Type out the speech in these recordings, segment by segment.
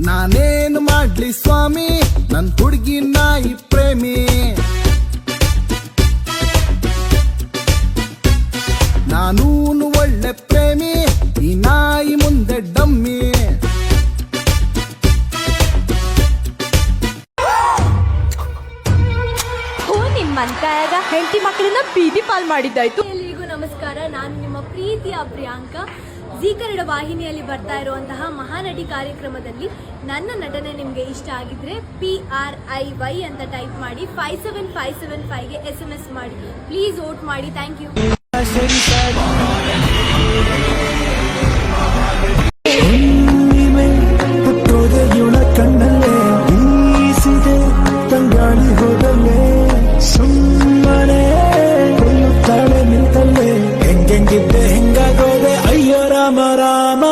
ನಾನೇನು ಮಾಡ್ಲಿ ಸ್ವಾಮಿ ನನ್ ಹುಡುಗಿ ನಾಯಿ ಪ್ರೇಮಿ. ನಾನೂನು ಒಳ್ಳೆ ಪ್ರೇಮಿ, ಈ ನಾಯಿ ಮುಂದೆ ಡಮ್ಮಿ. ಮಂಕಾಯಾಗ ಹೆಂಡತಿ ಮಕ್ಕಳನ್ನ ಬೀದಿ ಪಾಲ್ ಮಾಡಿದ್ದಾಯ್ತು. ಎಲ್ಲಿಗೂ ನಮಸ್ಕಾರ, ನಾನು ನಿಮ್ಮ ಪ್ರೀತಿಯ ಪ್ರಿಯಾಂಕಾ. ಜೀ ಕನ್ನಡ ವಾಹಿನಿಯಲ್ಲಿ ಬರ್ತಾ ಇರುವಂತಹ ಮಹಾನಟಿ ಕಾರ್ಯಕ್ರಮದಲ್ಲಿ ನನ್ನ ನಟನೆ ನಿಮಗೆ ಇಷ್ಟ ಆಗಿದ್ರೆ PRIY ಅಂತ ಟೈಪ್ ಮಾಡಿ 57575ಗೆ SMS ಮಾಡಿ. ಪ್ಲೀಸ್ ವೋಟ್ ಮಾಡಿ. Thank you. ಹೆಂಗಿದ್ದೆ ಹೆಂಗಾಗೋದೆ ಅಯ್ಯೋ ರಾಮ ರಾಮ.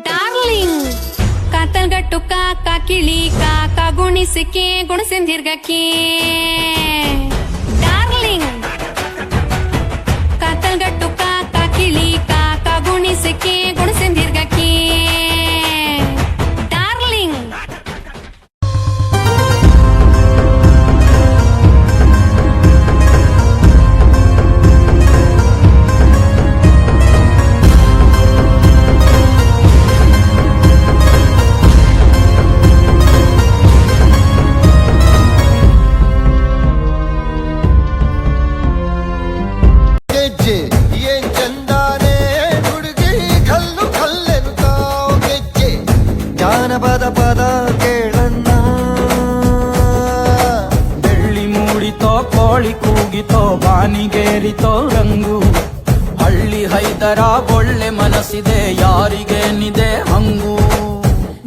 ಡಾರ್ಲಿಂಗ್ ಕಾತಲ್ಗಟ್ಟು ಕಾಕ ಕಿಳಿ ಕಾಕ ಗುಣಿಸಿಕೆ ಗುಣಸಿಂದಿರ್ಗಕ್ಕೆ. ಡಾರ್ಲಿಂಗ್ ಕಾತಲ್ಗಟ್ಟು ಕಾಕ ಕಿಳಿ ಕಾಕ ಗುಣಿಸಿಕೆ ಗುಣಸಿಂದಿರ್ಗಕ್ಕೆ. ಡಾರ್ಲಿಂಗ್ ಏನ್ ಚಂದಾನೆ ಹುಡುಗಿ ಕಲ್ಲು ಕಲ್ಲೆನುತ್ತಾವ್ ಗೆಜ್ಜೆ. ಜಾನಪದ ಪದ ಕೇಳಣ್ಣ. ಬೆಳ್ಳಿ ಮೂಡಿತೋ ಕೋಳಿ ಕೂಗಿತೋ ಬಾನಿಗೇರಿತೋ ರಂಗು. ಹಳ್ಳಿ ಹೈದರ ಒಳ್ಳೆ ಮನಸ್ಸಿದೆ ಯಾರಿಗೇನಿದೆ ಹಂಗು.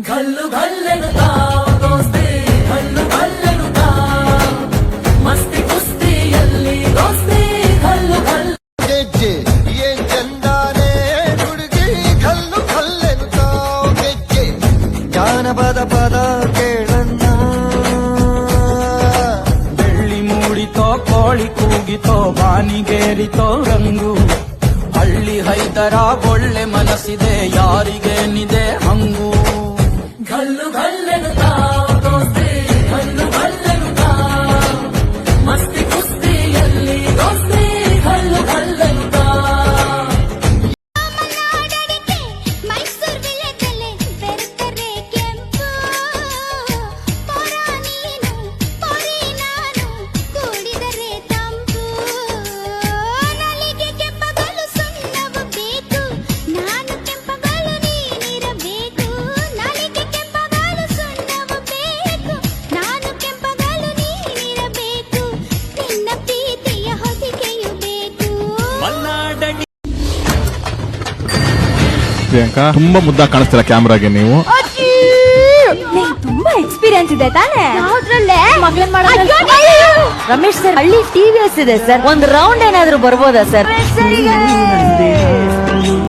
ಗಲ್ಲು ಗಲ್ಲೆನುತ್ತಾ ದೋಸ್ತಿ ಗಲ್ಲು ಗಲ್ಲೆನುತ್ತಾ ಮಸ್ತಿ ಕುಸ್ತಿಯಲ್ಲಿ ದೋಸ್ತಿ ಗಲ್ಲು ಗಲ್ಲು. ಗೆಜ್ಜೆ ಏನ್ ಚಂದಾನೆ ಹುಡುಗಿ ಕಲ್ಲು ಕಲ್ಲೆನುತ್ತಾವ್ ಗೆಜ್ಜೆ. ಜಾನಪದ ಪದ ಕೇಳಣ್ಣ. ಬೆಳ್ಳಿ ಮೂಡಿತೋ ಕೋಳಿ ಕೂಗಿತೋ ಬಾನಿಗೇರಿತೋ ರಂಗು. ಹಳ್ಳಿ ಹೈದರ ಒಳ್ಳೆ ಮನಸ್ಸಿದೆ ಯಾರಿಗೇನಿದೆ ಹಂಗು. ಗಲ್ಲು ಗಲ್ಲೆನುತ್ತಾ ದೋಸ್ತಿ ಗಲ್ಲು ಗಲ್ಲೆನುತ್ತಾ ಮಸ್ತಿ ಕುಸ್ತಿಯಲ್ಲಿ ದೋಸ್ತಿ ಗಲ್ಲು ಗಲ್ಲೆನುತ್ತಾ. ಪ್ರಿಯಾಂಕಾ ತುಂಬಾ ಮುದ್ದಾಗಿ ಕಾಣಿಸ್ತೀರಾ ಕ್ಯಾಮ್ರಾಗೆ ನೀವು. ತುಂಬಾ ಎಕ್ಸ್ಪೀರಿಯನ್ಸ್ ಇದೆ ತಾನೇ? ರಮೇಶ್ ಸರ್ ಹಳ್ಳಿ TVS ಇದೆ ಸರ್, ಒಂದು ರೌಂಡ್ ಏನಾದ್ರು ಬರ್ಬೋದಾ ಸರ್?